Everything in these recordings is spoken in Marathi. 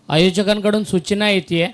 आयोजकांकडून सूचना येते.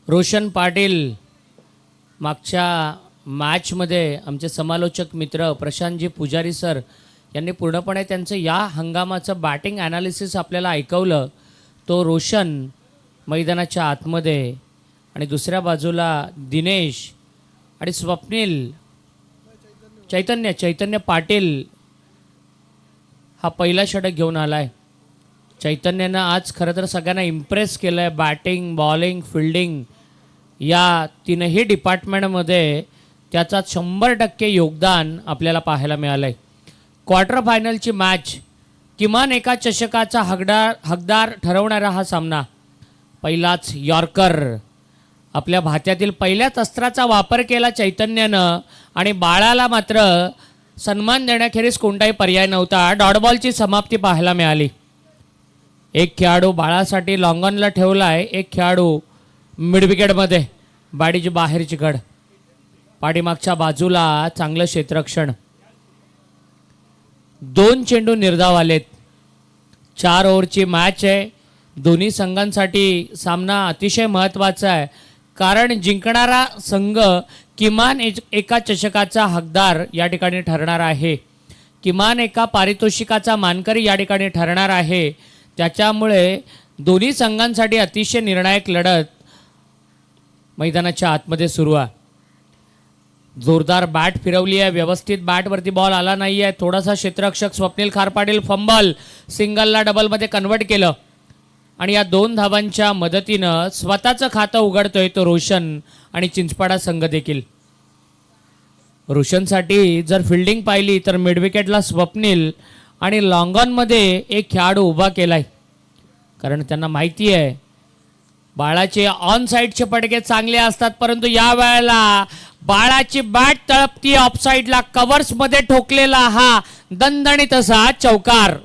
रोशन पाटील मागच्या मॅचमध्ये आमचे समालोचक मित्र प्रशांतजी पुजारी सर यांनी पूर्णपणे त्यांचं या हंगामाचं बॅटिंग ॲनालिसिस आपल्याला ऐकवलं. तो रोशन मैदानाच्या आतमध्ये आणि दुसऱ्या बाजूला दिनेश आणि स्वप्नील चैतन्य पाटील हा पहिला षटक घेऊन आला आहे. चैतन्यानं आज खरं तर सगळ्यांना इम्प्रेस केलं आहे. बॅटिंग, बॉलिंग, फिल्डिंग या तीनही डिपार्टमेंटमध्ये त्याचा 100% योगदान आपल्याला पाहायला मिळालं आहे. क्वार्टर फायनलची मॅच, किमान एका चषकाचा हकदार ठरवणारा हा सामना. पहिलाच यॉर्कर, आपल्या भात्यातील पहिल्याच अस्त्राचा वापर केला चैतन्यानं आणि बाळाला मात्र सन्मान देण्याखेरीज कोणताही पर्याय नव्हता. डॉट बॉलची समाप्ती पाहायला मिळाली. एक खेळाडू बाळासाठी लॉंगॉनला ठेवला आहे, एक खेळाडू मिड विकेटमध्ये बाडीची बाहेरची कड. पाठीमागच्या बाजूला चांगलं क्षेत्ररक्षण. 2 चेंडू निर्धाव आलेत. 4 ओव्हरची मॅच आहे. दोन्ही संघांसाठी सामना अतिशय महत्त्वाचा आहे, कारण जिंकणारा संघ किमान एका चषकाचा हकदार या ठिकाणी ठरणार आहे, किमान एका पारितोषिकाचा मानकरी या ठिकाणी ठरणार आहे. त्याच्यामुळे दोन्ही संघांसाठी अतिशय निर्णायक लढत मैदानाच्या आतमध्ये सुरू आहे. जोरदार बॅट फिरवली आहे, व्यवस्थित बॅटवरती बॉल आला नाही आहे. थोडासा क्षेत्ररक्षक स्वप्नील खारपाटील फंबल, सिंगलला डबलमध्ये कन्वर्ट केलं आणि या 2 धावांच्या मदतीनं स्वतःचं खातं उघडतोय तो रोशन आणि चिंचपाडा संघ देखील. रोशनसाठी जर फिल्डिंग पाहिली तर मिड विकेटला स्वप्नील आणि लॉंगॉनमध्ये एक खेळाडू उभा केलाय, कारण त्यांना माहिती आहे बाळाचे ऑन साईडचे पडके चांगले असतात, परंतु या वेळेला बाळाची बॅट तळपती ऑफ साईडला. कव्हर्समध्ये ठोकलेला हा दणदणीत असा चौकार.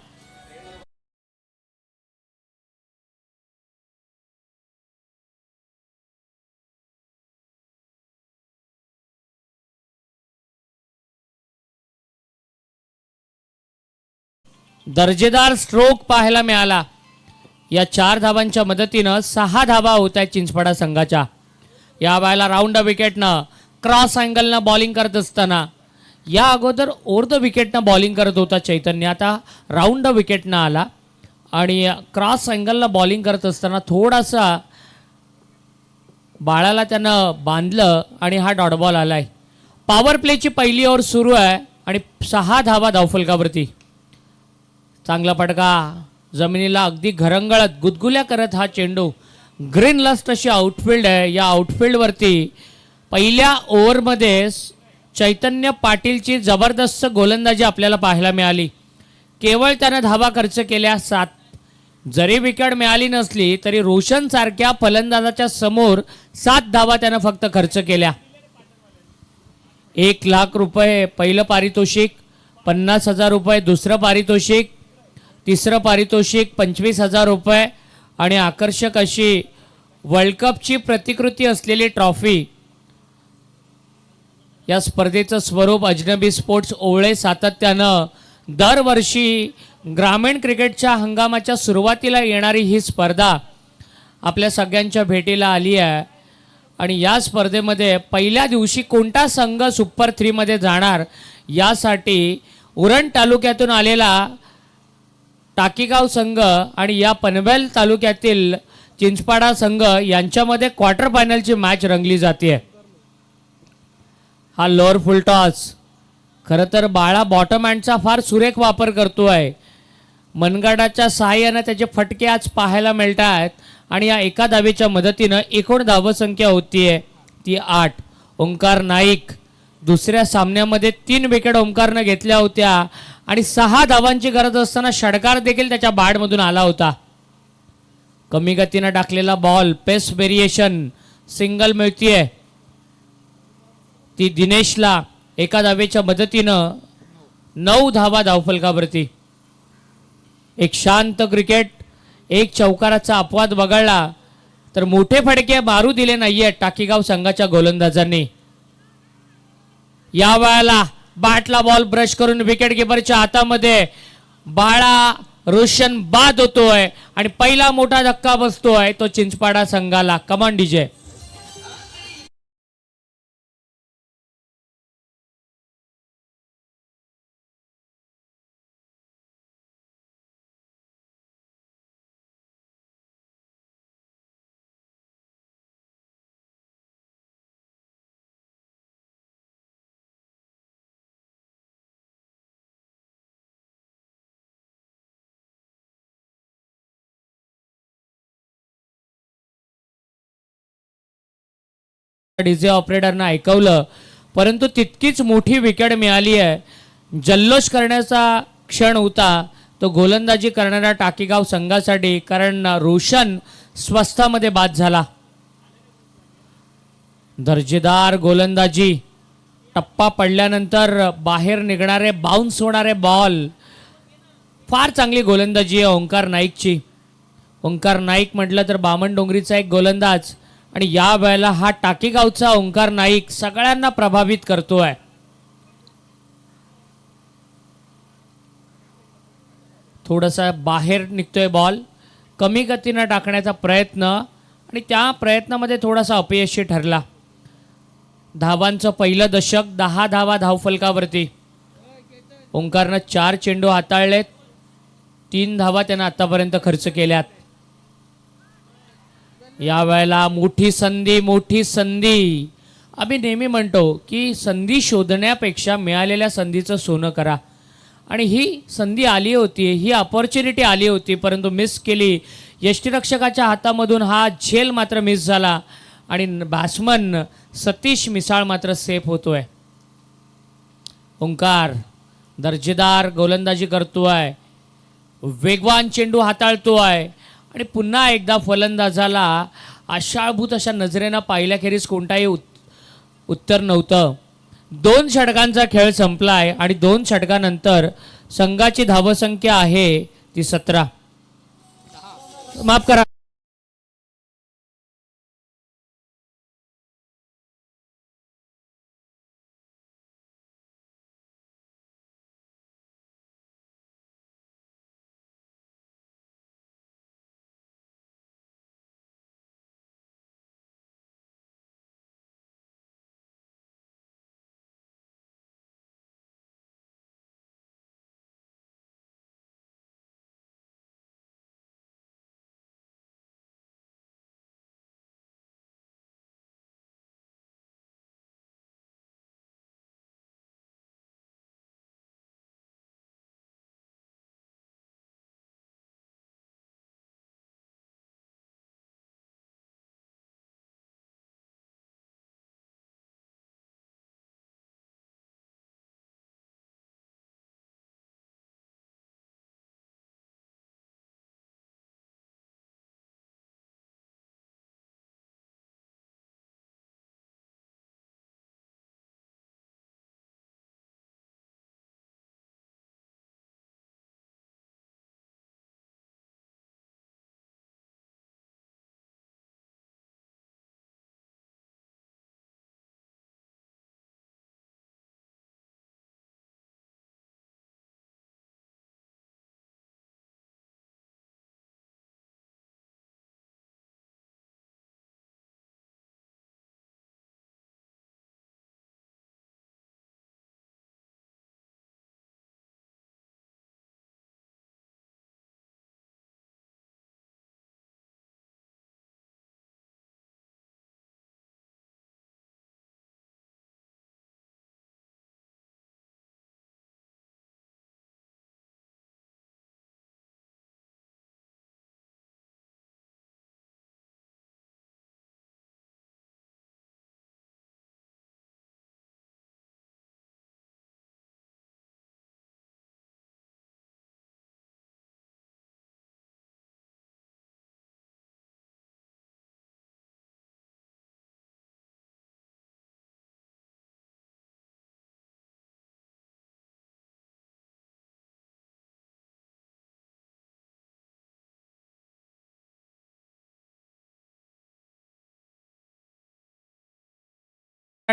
दर्जेदार स्ट्रोक पाहायला मिळाला. या 4 धावांच्या मदतीनं 6 धावा होत आहेत चिंचपाडा संघाच्या. या वेळेला राऊंड द विकेटनं क्रॉस अँगलनं बॉलिंग करत असताना, या अगोदर ओव्हर द विकेटनं बॉलिंग करत होता चैतन्य, आता राऊंड द विकेटनं आला आणि क्रॉस अँगलनं बॉलिंग करत असताना थोडासा बाळाला त्यानं बांधलं आणि हा डॉट बॉल आलाय. पॉवर प्लेची पहिली ओव्हर सुरू आहे आणि 6 धावा धावफलकावरती. चांगला पटका, जमिनीला अगदी घरंगळत गुदगुल्या करत हा चेंडू. ग्रीन लस्ट अशी आउटफील्ड आहे. या आउटफील्डवरती पहिल्या ओव्हरमध्ये चैतन्य पाटीलची जबरदस्त गोलंदाजी आपल्याला पाहायला मिळाली. केवळ त्यानं धावा खर्च केल्या 7. जरी विकेट मिळाली नसली तरी रोशन सारख्या फलंदाजाच्या समोर 7 धावा त्यानं फक्त खर्च केल्या. 1 लाख रुपये पहिलं पारितोषिक, 50,000 रुपये दुसरं पारितोषिक, तिसरं पारितोषिक 25,000 रुपये आणि आकर्षक अशी वर्ल्ड कपची प्रतिकृती असलेली ट्रॉफी. या स्पर्धेचं स्वरूप अजनबी स्पोर्ट्स ओवळे सातत्यानं दरवर्षी ग्रामीण क्रिकेटच्या हंगामाच्या सुरुवातीला येणारी ही स्पर्धा आपल्या सगळ्यांच्या भेटीला आली आहे. आणि या स्पर्धेमध्ये पहिल्या दिवशी कोणता संघ सुपर 3 मध्ये जाणार यासाठी उरण तालुक्यातून आलेला टाकीगाव संघ आणि या पनवेल तालुक्यातील चिंचपाडा संघ यांच्यामध्ये क्वार्टर फायनलची मॅच रंगली जाते. हा लोअर फुलटॉस खरं तर बाळा बॉटम हँडचा फार सुरेख वापर करतोय. मनगडाच्या सहाय्याने त्याचे फटके आज पाहायला मिळत आहेत आणि या एका धावेच्या मदतीनं एकूण धावसंख्या होतीये ती 8. ओंकार नाईक दुसऱ्या सामन्यामध्ये 3 विकेट ओंकारनं घेतल्या होत्या आणि 6 धावांची गरज असताना षटकार देखील त्याच्या बॅटमधून आला होता. कमी गतीनं टाकलेला बॉल पेस व्हेरिएशन सिंगल मिळतीये ती दिनेशला एका धावेच्या मदतीनं 9 धावा धावफलकावरती. एक शांत क्रिकेट, एक चौकाराचा अपवाद वगळला तर मोठे फटके मारू दिले नाहीये टाकीगाव संघाच्या गोलंदाजांनी. या वेळेला बॅटला बॉल ब्रश करून विकेट किपरच्या हातामध्ये बाळा रोशन बाद होतोय आणि पहिला मोठा धक्का बसतोय तो चिंचपाडा संघाला. कमान डीजे. डीजे ऑपरेटरना ऐकवलं परंतु तितकीच मोठी विकेट मिळाली आहे. जल्लोष करण्याचा क्षण होता तो गोलंदाजी करणाऱ्या टाकीगाव संघासाठी, कारण रोशन स्वस्तामध्ये बाद झाला. दर्जेदार गोलंदाजी, टप्पा पडल्यानंतर बाहेर निघणारे बाउन्स होणारे बॉल, फार चांगली गोलंदाजी आहे ओंकार नाईकची. ओंकार नाईक म्हटलं तर बामणडोंगरीचा एक गोलंदाज आणि या वेळेला हा टाकीगावचा ओंकार नाईक सगळ्यांना प्रभावित करतोय. थोडासा बाहेर निघतोय बॉल, कमी गतीनं टाकण्याचा प्रयत्न आणि त्या प्रयत्नामध्ये थोडासा अपयशी ठरला. धावांचं पहिलं दशक, 10 धावा धावफलकावरती. ओंकारनं 4 चेंडू हाताळलेत, 3 धावा त्यानं आतापर्यंत खर्च केल्यात. या वेळेला मोठी संधी. आम्ही नेहमी म्हणतो की संधी शोधण्यापेक्षा मिळालेल्या संधीचं सोनं करा. आणि ही संधी आली होती, ही अपॉर्च्युनिटी आली होती परंतु मिस केली. यष्टीरक्षकाच्या हातामधून हा झेल मात्र मिस झाला आणि बॅट्समन सतीश मिसाळ मात्र सेफ होतोय. ओंकार दर्जेदार गोलंदाजी करतोय, वेगवान चेंडू हाताळतोय आणि पुन्हा एकदा फलंदाजाला आशाळभूत अशा नजरेनं पाहिल्याखेरीज कोणताही उत्तर नव्हतं. 2 षटकांचा खेळ संपलाय आणि 2 षटकानंतर संघाची धावसंख्या आहे ती 17. माफ करा.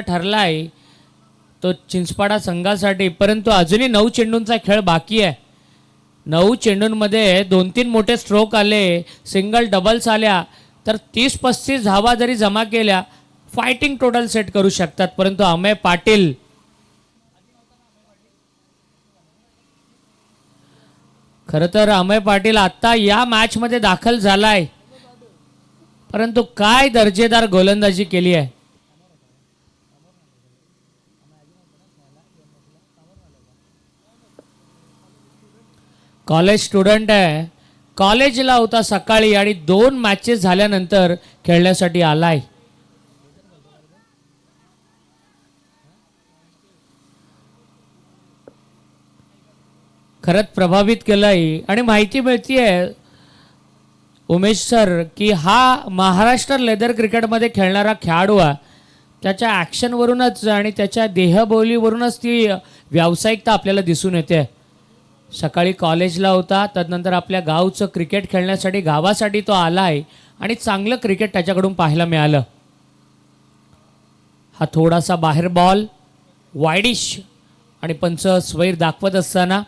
ठरलाय तो चिंचपाडा संघासाठी, परंतु अजूनही 9 चेंडूंचा खेळ बाकी आहे. 9 चेंडूंमध्ये 2-3 मोठे स्ट्रोक आले, सिंगल डबल्स आल्या तर 30-35 धावा जरी जमा केल्या फायटिंग टोटल सेट करू शकतात. परंतु अमेय पाटील खरं तर अमेय पाटील आता या मॅचमध्ये दाखल झालाय, परंतु काय दर्जेदार गोलंदाजी केली आहे. कॉलेज स्टुडंट आहे, कॉलेजला होता सकाळी आणि 2 मॅचेस झाल्यानंतर खेळण्यासाठी आलाय. खरंच प्रभावित केलंय आणि माहिती मिळतीये उमेश सर की हा महाराष्ट्र लेदर क्रिकेटमध्ये खेळणारा खेळाडू आहे. त्याच्या ॲक्शनवरूनच आणि त्याच्या देहबोलीवरूनच ती व्यावसायिकता आपल्याला दिसून येते. सकाळी कॉलेजला होता, तदनंतर आपल्या गावचं क्रिकेट खेळण्यासाठी गावासाठी तो आला आहे आणि चांगलं क्रिकेट त्याच्याकडून पाहायला मिळालं. हा थोडासा बाहेर बॉल वाईडिश आणि पंच स्वैर दाखवत असताना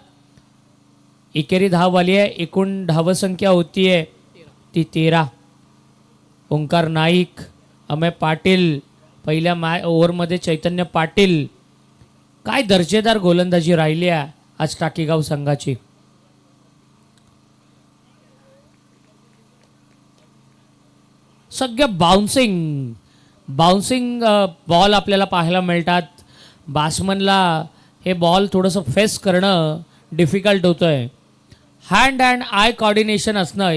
एकेरी धाव आली आहे. एकूण धावसंख्या होती आहे ती 13. ओंकार नाईक, अमेय पाटील, पहिल्या ओव्हरमध्ये चैतन्य पाटील. काय दर्जेदार गोलंदाजी राहिली आहे आज टाकीगाव संघाची. सगळं बाउन्सिंग बॉल आपल्याला पाहायला मिळतात. बॅट्समनला हे बॉल थोडंसं फेस करणं डिफिकल्ट होतं आहे. हँड अँड आय कॉर्डिनेशन असणं,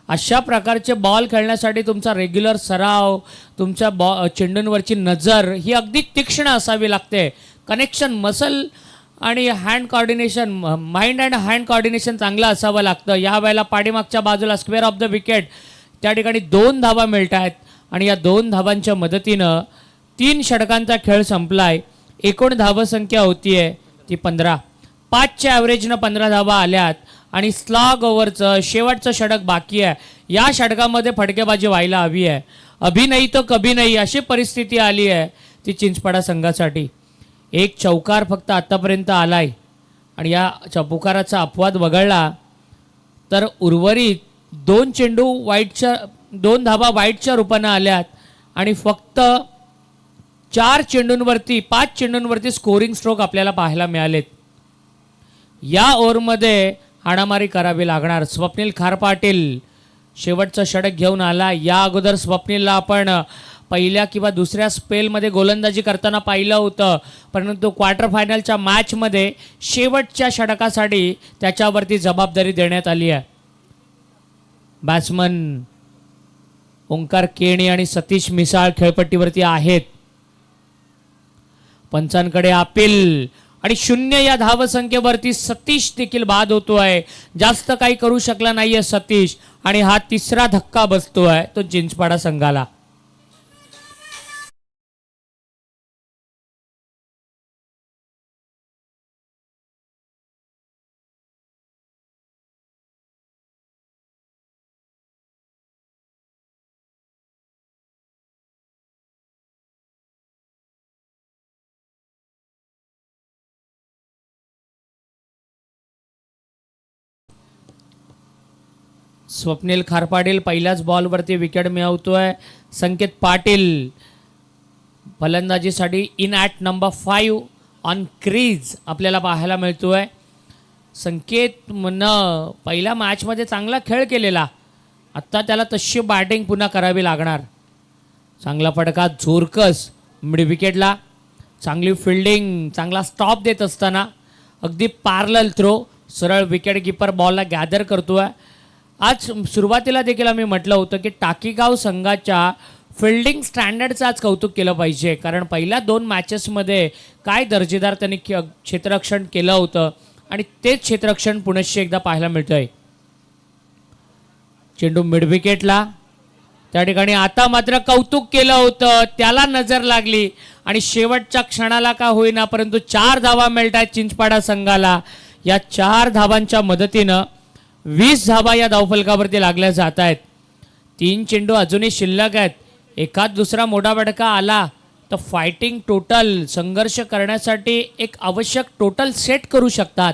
अशा प्रकारचे बॉल खेळण्यासाठी तुमचा रेग्युलर सराव, तुमच्या चेंडूंवरची नजर ही अगदी तीक्ष्ण असावी लागते. कनेक्शन मसल आणि hand coordination, mind and hand coordination चांगलं असावं लागतं. या वेळेला पाठीमागच्या बाजूला स्क्वेअर ऑफ द विकेट त्या ठिकाणी 2 धावा मिळत आहेत आणि या 2 धावांच्या मदतीनं 3 षटकांचा खेळ संपलाय. एकूण धावसंख्या होतीये ती 15. 5च्या ॲव्हरेजनं 15 धावा आल्यात आणि स्लॉग ओव्हरचं शेवटचं षटक बाकी आहे. या षटकामध्ये फटकेबाजी व्हायला हवी आहे. अभी नाही तो कभी नाही अशी परिस्थिती आली आहे ती चिंचपाडा संघासाठी. एक चौकार फक्त आतापर्यंत आलाय आणि या चौकाराचा अपवाद वगळला तर उर्वरित 2 चेंडू वाईटच्या 2 धावा वाईटच्या रूपानं आल्यात आणि फक्त 5 चेंडूंवरती स्कोरिंग स्ट्रोक आपल्याला पाहायला मिळालेत. या ओव्हरमध्ये हाणामारी करावी लागणार. स्वप्नील खारपाटील शेवटचं षटक घेऊन आला. या अगोदर स्वप्नीलला आपण पहिल्या किंवा दुसऱ्या स्पेलमध्ये गोलंदाजी करताना पाहिलं होतं, परंतु क्वार्टर फायनलच्या मॅचमध्ये शेवटच्या षटकासाठी त्याच्यावरती जबाबदारी देण्यात आली आहे. बॅट्समन ओंकार केणी आणि सतीश मिसाळ खेळपट्टीवरती आहेत. पंचांकडे अपील आणि 0 या धावसंख्येवरती सतीश देखील बाद होतोय. जास्त काही करू शकला नाहीये सतीश आणि हा 3रा धक्का बसतोय तो चिंचपाडा संघाला. स्वप्नील खारपाटील पहिल्याच बॉलवरती विकेट मिळवतोय. संकेत पाटील फलंदाजीसाठी in at number 5 on crease आपल्याला पाहायला मिळतोय. संकेत म्हणणं पहिल्या मॅचमध्ये चांगला खेळ केलेला, आत्ता त्याला तशी बॅटिंग पुन्हा करावी लागणार. चांगला फटका झोरकस मिड विकेटला, चांगली फिल्डिंग, चांगला स्टॉप देत असताना अगदी पॅरलल थ्रो, सरळ विकेट किपर बॉलला गॅदर करतोय. आज सुरुवातीला देखील आम्ही म्हटलं होतं की टाकीगाव संघाच्या फिल्डिंग स्टँडर्डचं आज कौतुक केलं पाहिजे, कारण पहिल्या 2 मॅचेसमध्ये काय दर्जेदार त्यांनी क्षेत्ररक्षण केलं होतं आणि तेच क्षेत्ररक्षण पुनश्च एकदा पाहायला मिळतंय. चेंडू मिड विकेटला, त्या ठिकाणी आता मात्र कौतुक केलं होतं, त्याला नजर लागली आणि शेवटच्या क्षणाला का होईना परंतु 4 धावा मिळत आहेत चिंचपाडा संघाला. या 4 धावांच्या मदतीनं 20 धावा या धावफलकावरती लागल्या जात आहेत. 3 चेंडू अजूनही शिल्लक आहेत. एखाद दुसरा मोठा फटका आला तर फायटिंग टोटल संघर्ष करण्यासाठी एक आवश्यक टोटल सेट करू शकतात.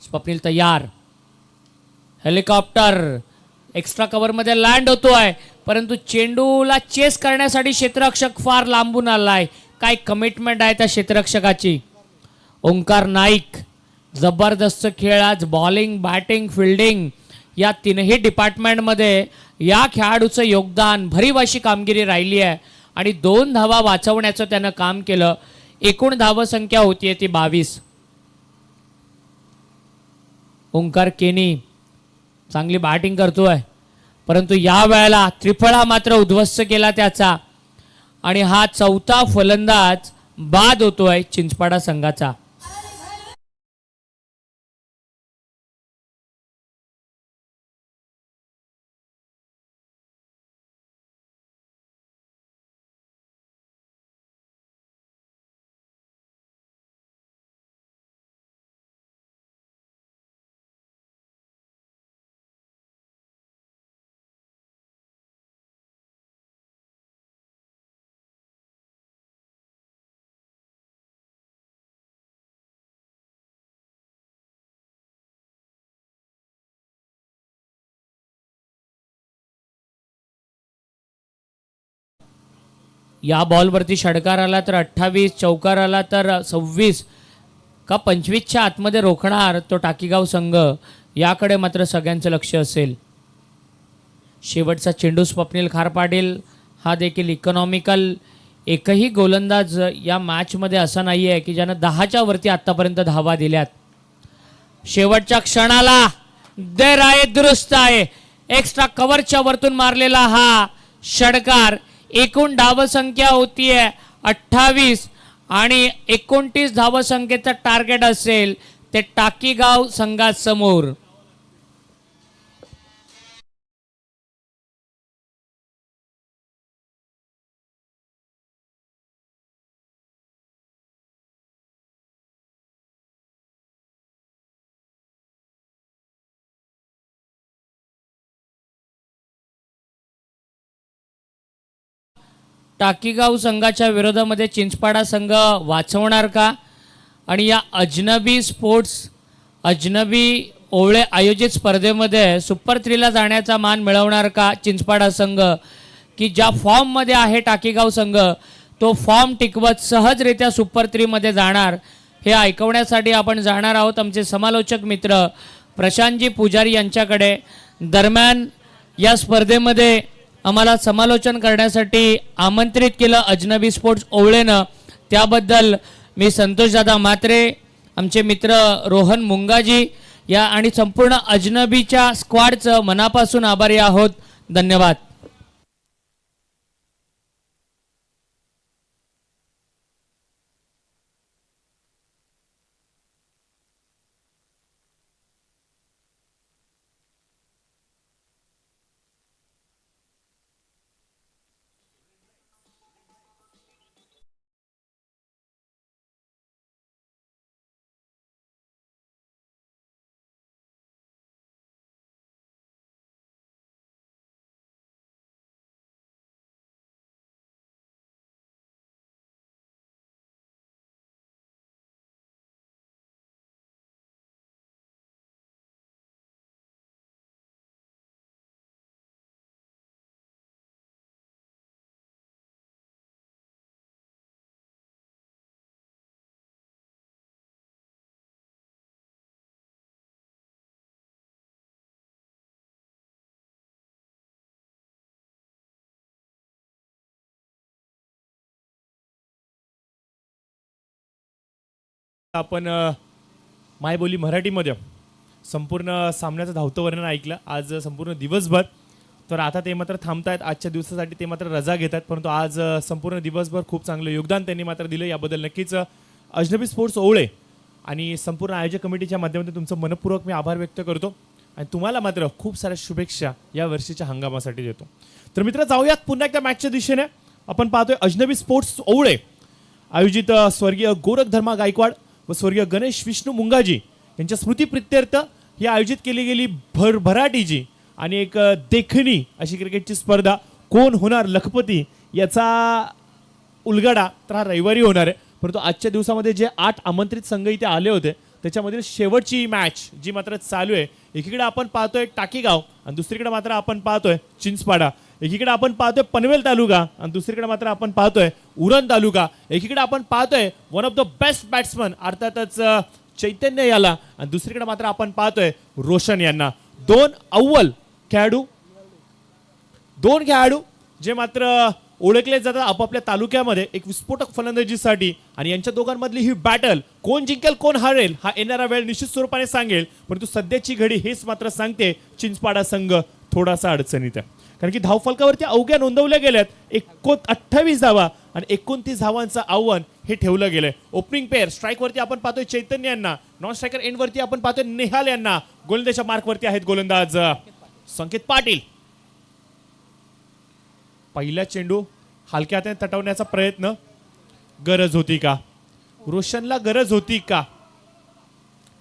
स्वप्नील तयार, हेलिकॉप्टर एक्स्ट्रा कव्हरमध्ये लँड होतोय, परंतु चेंडूला चेस करण्यासाठी क्षेत्ररक्षक फार लांबून आलाय. काय कमिटमेंट आहे त्या क्षेत्ररक्षकाची. ओंकार नाईक, जबरदस्त खेळ आज. बॉलिंग, बॅटिंग, फिल्डिंग या तीनही डिपार्टमेंटमध्ये या खेळाडूचं योगदान, भरीव अशी कामगिरी राहिली आहे आणि 2 धावा वाचवण्याचं त्यानं काम केलं. एकूण धावसंख्या होतीये ती 22. ओंकार केनी चांगली बॅटिंग करतोय, परंतु या वेळेला त्रिफळा मात्र उद्ध्वस्त केला त्याचा आणि हा 4था फलंदाज बाद होतोय चिंचपाडा संघाचा. या बॉलवरती षटकार आला तर 28, चौकार आला तर 26 का 25च्या आतमध्ये रोखणार तो टाकीगाव संघ, याकडे मात्र सगळ्यांचं लक्ष असेल. शेवटचा चेंडू स्वप्नील खार पाटील हा देखील इकॉनॉमिकल. एकही गोलंदाज या मॅचमध्ये असा नाही आहे की ज्यानं 10च्या वरती आत्तापर्यंत धावा दिल्यात. शेवटच्या क्षणाला देर आहे, दुरुस्त आहे. एक्स्ट्रा कव्हरच्या वरतून मारलेला हा षटकार. एकूण धावसंख्या होतीये 28 आणि 29 धावसंख्येचं टार्गेट असेल ते टाकीगाव संघासमोर. टाकीगाव संघाच्या विरोधामध्ये चिंचपाडा संघ वाचवणार का? आणि या अजनबी ओवळे आयोजित स्पर्धेमध्ये सुपर 3ला जाण्याचा मान मिळवणार का चिंचपाडा संघ? की ज्या फॉर्ममध्ये आहे टाकीगाव संघ तो फॉर्म टिकवत सहजरित्या सुपर 3मध्ये जाणार, हे ऐकवण्यासाठी आपण जाणार आहोत आमचे समालोचक मित्र प्रशांतजी पुजारी यांच्याकडे. दरम्यान या स्पर्धेमध्ये आम्हाला समालोचन करण्यासाठी आमंत्रित केलं अजनबी स्पोर्ट्स ओवळेनं, त्याबद्दल मी संतोषदादा म्हात्रे, आमचे मित्र रोहन मुंगाजी या आणि संपूर्ण अजनबीच्या स्क्वॉडचं मनापासून आभारी आहोत. धन्यवाद. आपण मायबोली मराठीमध्ये संपूर्ण सामन्याचं धावतं वर्णन ऐकलं आज संपूर्ण दिवसभर. तर आता ते मात्र थांबतायत, आजच्या दिवसासाठी ते मात्र रजा घेतात, परंतु आज संपूर्ण दिवसभर खूप चांगलं योगदान त्यांनी मात्र दिलं. याबद्दल नक्कीच अजनबी स्पोर्ट्स ओवळे आणि संपूर्ण आयोजक कमिटीच्या माध्यमातून तुमचं मनपूर्वक मी आभार व्यक्त करतो आणि तुम्हाला मात्र खूप साऱ्या शुभेच्छा या वर्षीच्या हंगामासाठी देतो. तर मित्र, जाऊयात पुन्हा एकदा मॅचच्या दिशेने. आपण पाहतोय अजनबी स्पोर्ट्स ओवळे आयोजित स्वर्गीय गोरखधर्मा गायकवाड व स्वर्गीय गणेश विष्णू मुंगाजी यांच्या स्मृतीप्रित्यर्थ ही आयोजित केली गेली भरभराटीची आणि एक देखणी अशी क्रिकेटची स्पर्धा कोण होणार लखपती याचा उलगडा तर हा रविवारी होणार आहे. परंतु आजच्या दिवसामध्ये जे 8 आमंत्रित संघ इथे आले होते त्याच्यामधील शेवटची मॅच जी मात्र चालू आहे, एकीकडे आपण पाहतोय टाकीगाव आणि दुसरीकडे मात्र आपण पाहतोय चिंचपाडा. एकीकडे आपण पाहतोय पनवेल तालुका आणि दुसरीकडे मात्र आपण पाहतोय उरण तालुका. एकीकडे आपण पाहतोय one of the best batsman अर्थातच चैतन्य याला आणि दुसरीकडे मात्र आपण पाहतोय रोशन यांना. दोन खेळाडू जे मात्र ओळखले जातात आपापल्या तालुक्यामध्ये एक विस्फोटक फलंदाजीसाठी आणि यांच्या दोघांमधली ही बॅटल कोण जिंकेल कोण हारेल हा येणारा वेळ निश्चित स्वरूपाने सांगेल. परंतु सध्याची घडी हेच मात्र सांगते चिंचपाडा संघ थोडासा अडचणीत आहे, कारण की धावफलकावरती अवघ्या नोंदवल्या गेल्यात 28 धावा आणि 29 धावांचं आव्हान हे ठेवलं गेलंय. ओपनिंग पेअर स्ट्राईकवरती आपण पाहतोय चैतन्य यांना, नॉन स्ट्रायकर एंडवरती आपण पाहतोय नेहाल यांना, गोलंदाजच्या मार्कवरती आहेत गोलंदाज संकेत पाटील. पहिला चेंडू हलक्या हाताने तटवण्याचा प्रयत्न, गरज होती का रोशनला, गरज होती का?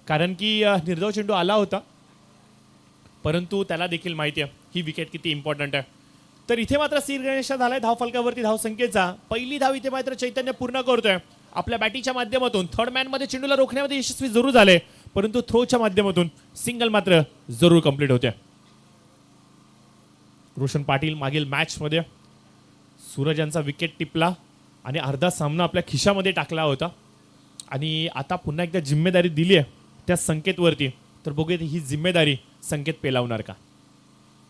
कारण की निर्धाव चेंडू आला होता परंतु त्याला देखील माहिती आहे ही विकेट किती इम्पॉर्टंट आहे. तर इथे मात्र गणेशा झालाय धाव फलकावरती धाव संख्येचा. पहिली धाव इथे मात्र चैतन्य पूर्ण करतोय आपल्या बॅटिंगच्या माध्यमातून. थर्ड मॅन मध्ये चेंडूला रोखण्यामध्ये यशस्वी जरूर झाले परंतु थ्रोच्या माध्यमातून सिंगल मात्र जरूर कंप्लीट होते. रोशन पाटील मागील मॅच मध्ये सूरज यांचा विकेट टिपला आणि अर्धा सामना आपल्या खिशामध्ये टाकला होता आणि आता पुन्हा एकदा जिम्मेदारी दिली आहे त्या संकेतवरती. तर बघूया ही जिम्मेदारी संकेत पेलावणार का.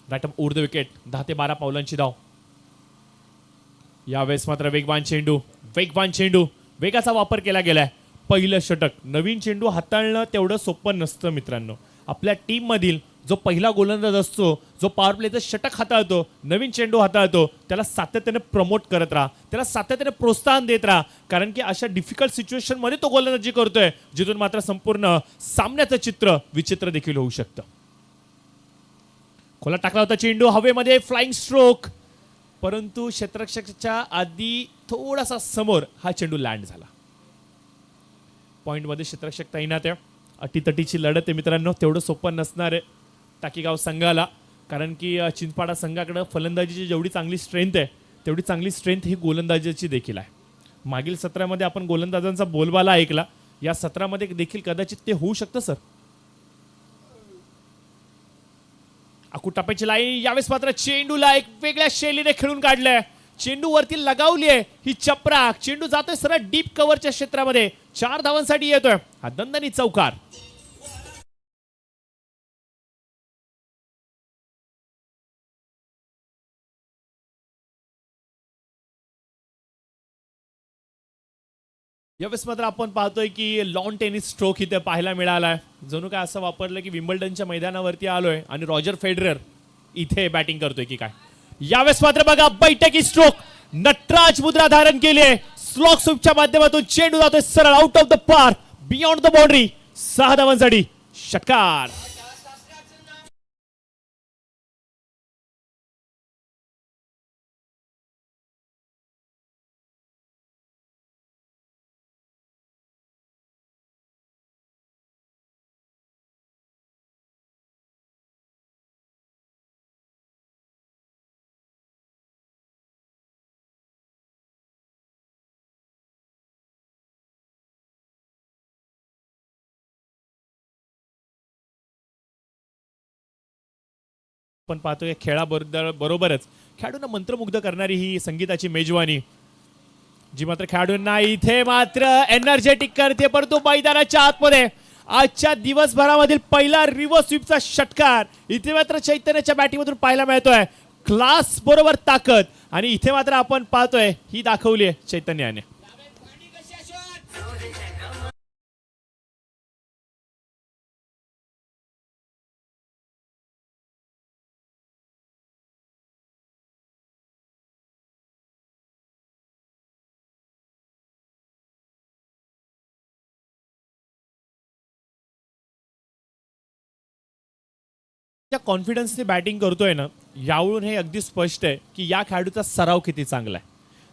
बॅटअप ओव्हर द विकेट, 10 ते 12 पावलांची धाव. यावेळेस मात्र वेगवान चेंडू वेगाचा वापर केला गेलाय. पहिलं षटक. नवीन चेंडू हाताळणं तेवढं सोपं नसतं मित्रांनो. आपल्या टीम मधील जो पहिला गोलंदाज असतो, जो पॉवर प्लेचं षटक हाताळतो, नवीन चेंडू हाताळतो, त्याला सातत्याने प्रमोट करत राहा, त्याला सातत्याने प्रोत्साहन देत राहा, कारण की अशा डिफिकल्ट सिच्युएशन मध्ये तो गोलंदाजी करतोय जिथून मात्र संपूर्ण सामन्याचं चित्र विचित्र देखील होऊ शकतं. खोला टाकला होता चेंडू हवेमध्ये, फ्लाइंग स्ट्रोक, परंतु क्षेत्ररक्षकाच्या आधी थोडासा समोर हा चेंडू लँड झाला. पॉइंट मध्ये क्षेत्ररक्षक तैनात आहे. अटीतटीची लढत आहे मित्रांनो, तेवढं सोपं नसणार आहे टाकीगाव संघाला, कारण की चिंचपाडा संघाकडे फलंदाजीची जेवढी चांगली स्ट्रेंथ आहे तेवढी चांगली स्ट्रेंथ ही गोलंदाजीची देखील आहे. मागील सत्रामध्ये आपण गोलंदाजांचा बोलबाला ऐकला, या सत्रामध्ये देखील कदाचित ते होऊ शकतं सर. आकूट टापायची लाईन, यावेळेस मात्र चेंडूला एक वेगळ्या शैलीने खेळून काढलंय. चेंडू वरती लगावली आहे ही चपराक, चेंडू जातोय सरळ डीप कव्हरच्या क्षेत्रामध्ये, 4 धावांसाठी येतोय हा दणदणीत चौकार. यावेळेस मात्र आपण पाहतोय की लॉन टेनिस स्ट्रोक इथे पाहायला मिळालाय. जणू काय असं वापरलं की विम्बल्डनच्या मैदानावरती आलोय आणि रॉजर फेडरर इथे बॅटिंग करतोय की काय. यावेळेस मात्र बघा बैठकी स्ट्रोक, नटराज मुद्रा धारण केली आहे. स्लॉक स्वीपच्या माध्यमातून चेंडू जातोय सरळ out of the park, beyond the boundary, 6 धावांसाठी षटकार. आपण पाहतोय खेळाबरोबरच खेळाडूंना मंत्रमुग्ध करणारी ही संगीताची मेजवानी जी मात्र खेळाडूंना इथे मात्र एनर्जेटिक करते. परंतु मैदानाच्या आतमध्ये आजच्या दिवसभरामधील पहिला रिव्हर्स स्वीपचा षटकार इथे मात्र चैतन्याच्या बॅटिंगमधून पाहायला मिळतोय. क्लास बरोबर ताकद आणि इथे मात्र आपण पाहतोय ही दाखवली आहे चैतन्याने. कॉन्फिडन्सने बॅटिंग करतोय ना, यावरून हे अगदी स्पष्ट आहे की या खेळाडूचा सराव किती चांगला आहे.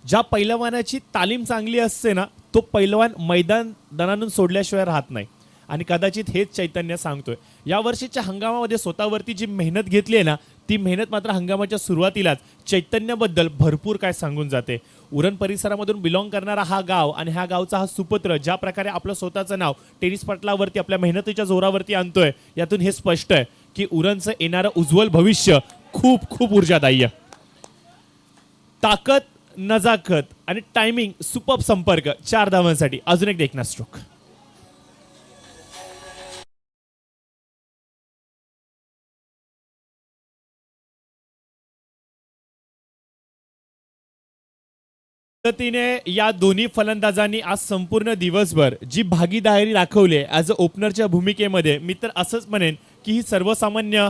ज्या पैलवानाची तालीम चांगली असते ना, तो पैलवान मैदान दणानून सोडल्याशिवाय राहत नाही आणि कदाचित हेच चैतन्य सांगतोय. या वर्षीच्या हंगामामध्ये स्वतःवरती जी मेहनत घेतली आहे ना ती मेहनत मात्र हंगामाच्या सुरुवातीलाच चैतन्याबद्दल भरपूर काय सांगून जाते. उरण परिसरामधून बिलॉंग करणारा हा गाव आणि ह्या गावचा हा सुपुत्र ज्या प्रकारे आपलं स्वतःचं नाव टेनिस पटलावरती आपल्या मेहनतीच्या जोरावरती आणतोय, यातून हे स्पष्ट आहे की उरणचं येणारं उज्ज्वल भविष्य खूप खूप ऊर्जादायी आहे. ताकद, नजाकत आणि टायमिंग, सुपर संपर्क, 4 धावांसाठी अजून एक देखना स्ट्रोक. पद्धतीने या दोन्ही फलंदाजांनी आज संपूर्ण दिवसभर जी भागीदारी दाखवली ॲज अ ओपनरच्या भूमिकेमध्ये, मी तर असंच म्हणेन की ही सर्वसामान्य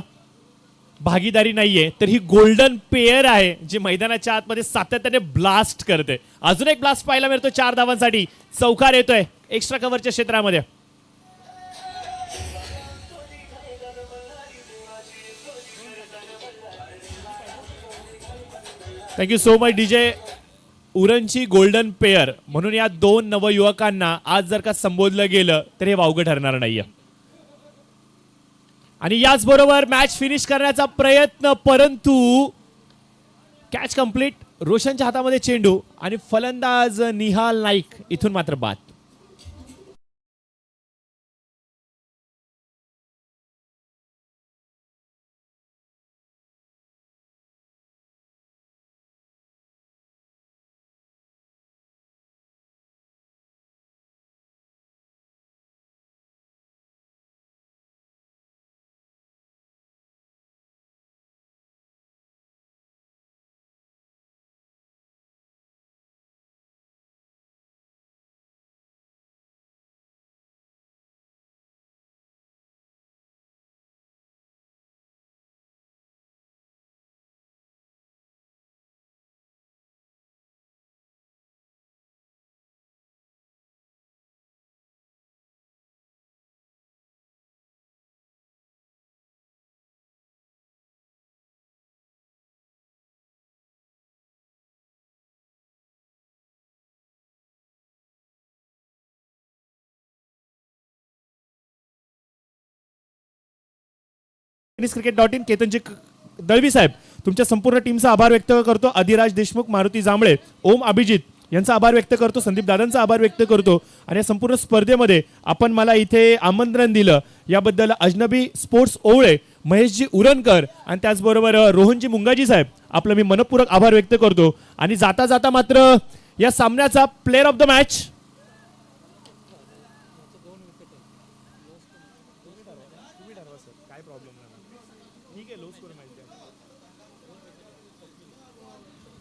भागीदारी नाहीये, तर ही गोल्डन पेयर आहे जी मैदानाच्या आतमध्ये सातत्याने ब्लास्ट करते. अजून एक ब्लास्ट पाहायला मिळतो 4 धावांसाठी. चौकार येतोय एक्स्ट्रा कव्हरच्या क्षेत्रामध्ये. Thank you so much DJ. उरणची गोल्डन पेयर म्हणून या 2 नवयुवकांना आज जर का संबोधलं गेलं तर हे वावगं ठरणार नाहीये. आणि याचबरोबर मॅच फिनिश करण्याचा प्रयत्न, परंतु कॅच कंप्लीट. रोशनच्या हातामध्ये चेंडू आणि फलंदाज निहाल नाईक इथून मात्र बाद. टेनिसक्रिकेट.in केतनजी दळवी साहेब, तुमच्या संपूर्ण टीमचा आभार व्यक्त करतो. अधिराज देशमुख, मारुती जांभळे, ओम अभिजित यांचा आभार व्यक्त करतो. संदीप दादांचा आभार व्यक्त करतो. आणि या संपूर्ण स्पर्धेमध्ये आपण मला इथे आमंत्रण दिलं याबद्दल अजनबी स्पोर्ट्स ओवळे, महेशजी उरणकर आणि त्याचबरोबर रोहनजी मुंगाजी साहेब, आपलं मी मनपूर्वक आभार व्यक्त करतो. आणि जाता जाता मात्र या सामन्याचा प्लेअर ऑफ द मॅच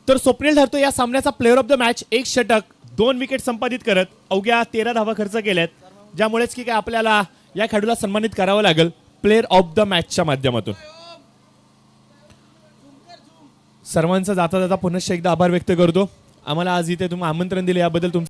तर स्वप्नील ठरतो या सामन्याचा प्लेअर ऑफ द मॅच. 1 षटक, 2 विकेट संपादित करत अवघ्या 13 धावा खर्च केल्यात, ज्यामुळेच की काय आपल्याला या खेळाडूला सन्मानित करावं लागेल प्लेअर ऑफ द मॅचच्या माध्यमातून. सर्वांचा जाता जाता पुनश्च एकदा आभार व्यक्त करतो. आम्हाला आज इथे तुम्ही आमंत्रण दिले याबद्दल तुमचं